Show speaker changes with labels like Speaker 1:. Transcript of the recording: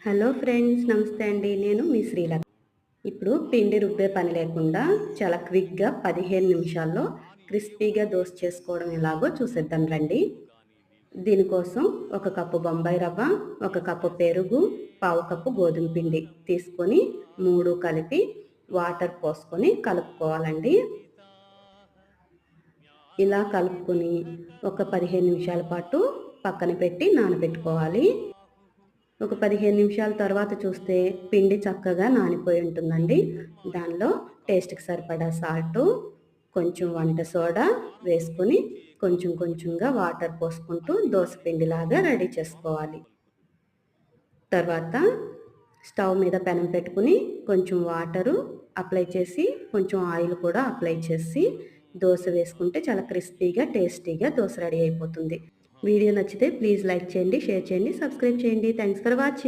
Speaker 1: Hello friends, నమస్తే అండి. నేను మీ శ్రీలత. ఇప్పుడు పిండి రుబ్బే పని లేకుండా చాలా క్విక్‌గా 15 నిమిషాల్లో క్రిస్పీగా దోస చేసుకోవడం ఎలాగో చూసేద్దాం రండి. దీనికోసం ఒక కప్పు బొంబాయి రవ్వ, ఒక కప్పు పెరుగు, పావు కప్పు గోధుమ పిండి తీసుకొని 3 కలిపి వాటర్ పోసుకొని కలుపుకోవాలండి. ఇలా కలుపుకొని ఒక 15 నిమిషాల పాటు పక్కన పెట్టి నానబెట్టుకోవాలి. ఒక 15 నిమిషాల తర్వాత చూస్తే పిండి చక్కగా నానిపోయి ఉంటుందండి. దానిలో టేస్ట్‌కి సరిపడా సాల్టు, కొంచెం వంట సోడా వేసుకొని కొంచెం కొంచెంగా వాటర్ పోసుకుంటూ దోస పిండిలాగా రెడీ చేసుకోవాలి. తర్వాత స్టవ్ మీద పెనం పెట్టుకుని కొంచెం వాటరు అప్లై చేసి కొంచెం ఆయిల్ కూడా అప్లై చేసి దోస వేసుకుంటే చాలా క్రిస్పీగా టేస్టీగా దోస రెడీ అయిపోతుంది. వీడియో నచ్చితే ప్లీజ్ లైక్ చేయండి, షేర్ చేయండి, సబ్స్క్రైబ్ చేయండి. Thanks for watching.